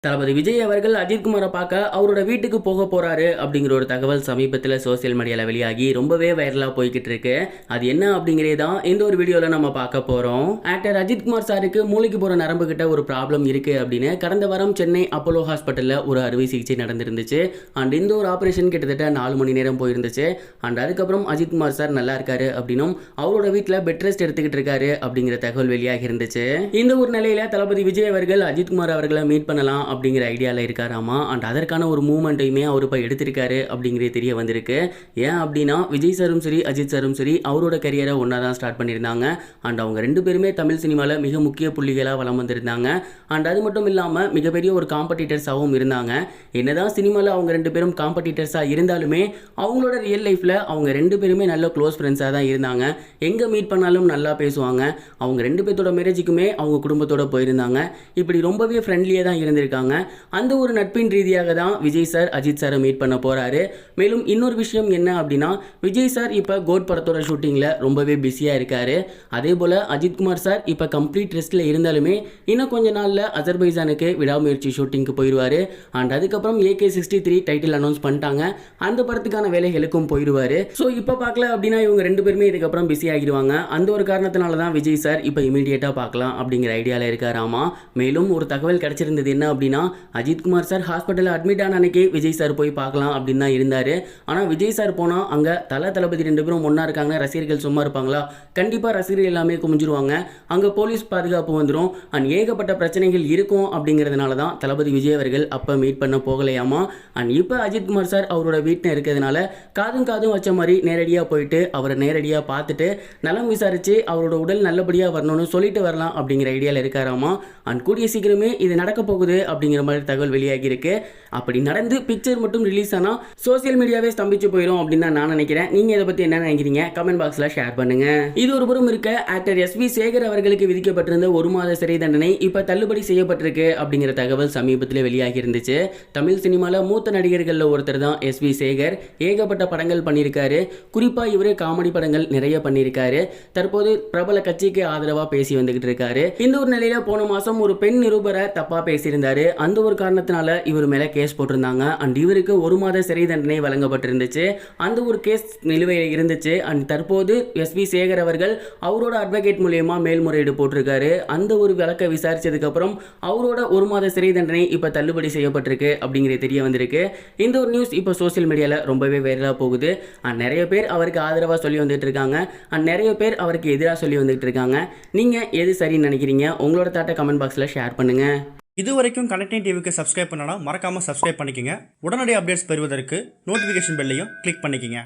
தளபதி விஜய் அவர்கள் அஜித்குமாரை பார்க்க அவரோட வீட்டுக்கு போக போறாரு அப்படிங்கிற ஒரு தகவல் சமீபத்தில் சோசியல் மீடியாவில் வெளியாகி ரொம்பவே வைரலாக போய்கிட்டு இருக்கு. அது என்ன அப்படிங்கிறே தான் இந்த ஒரு வீடியோவில் நம்ம பார்க்க போறோம். ஆக்டர் அஜித்குமார் சாருக்கு மூளைக்கு போற நரம்பு கிட்ட ஒரு ப்ராப்ளம் இருக்கு அப்படின்னு கடந்த வாரம் சென்னை அப்போலோ ஹாஸ்பிட்டலில் ஒரு அறுவை சிகிச்சை நடந்திருந்துச்சு. அண்ட் இந்த ஒரு ஆபரேஷன் கிட்டத்தட்ட 4 மணி நேரம் போயிருந்துச்சு. அண்ட் அதுக்கப்புறம் அஜித்குமார் சார் நல்லா இருக்காரு அப்படின்னும் அவரோட வீட்டில் பெட் ரெஸ்ட் எடுத்துக்கிட்டு இருக்காரு அப்படிங்கிற தகவல் வெளியாகி இருந்துச்சு. இந்த ஒரு நிலையில தளபதி விஜய் அவர்கள் அஜித்குமார் அவர்களை மீட் பண்ணலாம் அப்படிங்கிற ஐடியாவில் இருக்காராமா. அண்ட் அதற்கான ஒரு மூமெண்ட்டையுமே அவர் இப்போ எடுத்திருக்காரு அப்படிங்கிறது தெரிய வந்திருக்கு. ஏன் அப்படின்னா விஜய் சாரும் சரி அஜித் சாரும் சரி அவரோட கரியரை ஒன்றா தான் ஸ்டார்ட் பண்ணியிருந்தாங்க. அண்ட் அவங்க 2 பேருமே தமிழ் சினிமாவில் மிக முக்கிய புள்ளிகளாக வலம் வந்திருந்தாங்க. அண்ட் அது மட்டும் இல்லாமல் மிகப்பெரிய ஒரு காம்படிட்டர்ஸாகவும் இருந்தாங்க. என்னதான் சினிமாவில் அவங்க 2 பேரும் காம்படிட்டர்ஸாக இருந்தாலுமே அவங்களோட ரியல் லைஃப்பில் அவங்க 2 பேருமே நல்ல க்ளோஸ் ஃப்ரெண்ட்ஸாக தான் இருந்தாங்க. எங்கே மீட் பண்ணாலும் நல்லா பேசுவாங்க. அவங்க 2 பேர்த்தோட மேரேஜுக்குமே அவங்க குடும்பத்தோட போயிருந்தாங்க. இப்படி ரொம்பவே ஃப்ரெண்ட்லியாக தான் இருந்திருக்காங்க. அந்த ஒரு நட்பின் ரீதியாக தான் விஜய் சார் அஜித் சாரை மீட் பண்ண போறாரு. மேலும் இன்னொரு விஷயம் என்ன அப்படின்னா விஜய் சார் இப்போ கோட் படத்தோட ஷூட்டிங்கில் ரொம்பவே பிஸியாக இருக்காரு. அதே போல் அஜித்குமார் சார் இப்போ கம்ப்ளீட் ரெஸ்ட்டில் இருந்தாலுமே இன்னும் கொஞ்ச நாளில் அசர்பைஜானுக்கு விடாமுயற்சி ஷூட்டிங்க்கு போயிடுவார். அண்ட் அதுக்கப்புறம் AK63 டைட்டில் அனௌன்ஸ் பண்ணிட்டாங்க. அந்த படத்துக்கான வேலைகளுக்கும் போயிடுவார். ஸோ இப்போ பார்க்கல அப்படின்னா இவங்க 2 பேருமே இதுக்கப்புறம் பிஸி ஆகிடுவாங்க. அந்த ஒரு காரணத்தினால தான் விஜய் சார் இப்போ இமீடியட்டாக பார்க்கலாம் அப்படிங்கிற ஐடியாவில் இருக்காராமா. மேலும் ஒரு தகவல் கிடைச்சிருந்தது என்ன அப்படின்னா அஜித்குமார் சார் ஹாஸ்பிட்டலில் அட்மிட் ஆன அன்னைக்கு விஜய் சார் போய் பார்க்கலாம் அப்படின்னு தான் இருந்தார். ஆனால் விஜய் சார் போனால் அங்கே தளபதி 2 பேரும் ஒன்றா இருக்காங்க, ரசிகர்கள் சும்மா இருப்பாங்களா? கண்டிப்பாக ரசிகர்கள் எல்லாமே குமிஞ்சிருவாங்க. அங்கே போலீஸ் பாதுகாப்பு வந்துடும். அண்ட் ஏகப்பட்ட பிரச்சனைகள் இருக்கும். அப்படிங்கிறதுனால தான் தளபதி விஜய் அவர்கள் அப்போ மீட் பண்ண போகலையாமா. அண்ட் இப்போ அஜித்குமார் சார் அவரோட வீட்டில் இருக்கிறதுனால காதும் வச்ச மாதிரி நேரடியாக போயிட்டு அவரை நேரடியாக பார்த்துட்டு நலம் விசாரித்து அவரோட உடல் நல்லபடியாக வரணும்னு சொல்லிட்டு வரலாம் அப்படிங்கிற ஐடியாவில் இருக்காராமா. அண்ட் கூடிய சீக்கிரமே இது நடக்க போகுது அப்படிங்கிற மாதிரி தகவல் வெளியாகி இருக்கு. அப்படி நடந்து பிக்சர் மட்டும் ரிலீஸ் ஆனால் சோசியல் மீடியாவே ஸ்தம்பிச்சு போயிடும் அப்படின்னு நான் நினைக்கிறேன். நீங்க இதை பத்தி என்ன நினைக்கிறீங்க? கமெண்ட் பாக்ஸ்ல ஷேர் பண்ணுங்க. இது ஒரு புறம் இருக்க ஆக்டர் SV சேகர் அவர்களுக்கு விதிக்கப்பட்டிருந்த 1 மாத சிறை தண்டனை இப்ப தள்ளுபடி செய்யப்பட்டிருக்கு அப்படிங்கிற தகவல் சமீபத்தில் வெளியாகி இருந்துச்சு. தமிழ் சினிமால மூத்த நடிகர்கள் ஒருத்தர் தான் SV சேகர். ஏகப்பட்ட படங்கள் பண்ணியிருக்காரு. குறிப்பா இவரு காமெடி படங்கள் நிறைய பண்ணியிருக்காரு. தற்போது பிரபல கட்சிக்கு ஆதரவா பேசி வந்துகிட்டு இருக்காரு. இந்த ஒரு நிலையில போன மாசம் ஒரு பெண் நிருபரை தப்பா பேசியிருந்தாரு. அந்த ஒரு காரணத்தினால இவர் மேல கேஸ் போட்டிருந்தாங்க. அண்ட் இவருக்கு 1 மாத சிறை தண்டனை வழங்கப்பட்டிருந்துச்சு. அந்த ஒரு கேஸ் நிலுவையில் இருந்துச்சு. அண்ட் தற்போது SV சேகர் அவர்கள் அவரோட அட்வொகேட் மூலமா மேல்முறையீடு போட்டிருக்காரு. அந்த ஒரு வழக்கை விசாரிச்சதுக்கு அப்புறம் அவரோட 1 மாத சிறை தண்டனை இப்ப தள்ளுபடி செய்யப்பட்டிருக்கு அப்படிங்கிறது தெரிய வந்திருக்கு. இந்த ஒரு நியூஸ் இப்போ சோசியல் மீடியால ரொம்பவே வைரலா போகுது. அண்ட் நிறைய பேர் அவருக்கு ஆதரவா சொல்லி வந்துட்டு இருக்காங்க. அண்ட் நிறைய பேர் அவருக்கு எதிராக சொல்லி வந்துட்டு இருக்காங்க. நீங்க எது சரின்னு நினைக்கிறீங்க? உங்களோட தாட்டை கமெண்ட் பாக்ஸ்ல ஷேர் பண்ணுங்க. இது வரைக்கும் கனெக்டிங் டிவிக்கு சப்ஸ்கிரைப் பண்ணனா மறக்காம சப்ஸ்கிரைப் பண்ணிக்கங்க. உடனடி அப்டேட்ஸ் பெறுவதற்கு நோட்டிஃபிகேஷன் பெல்லையும் கிளிக் பண்ணிக்கங்க.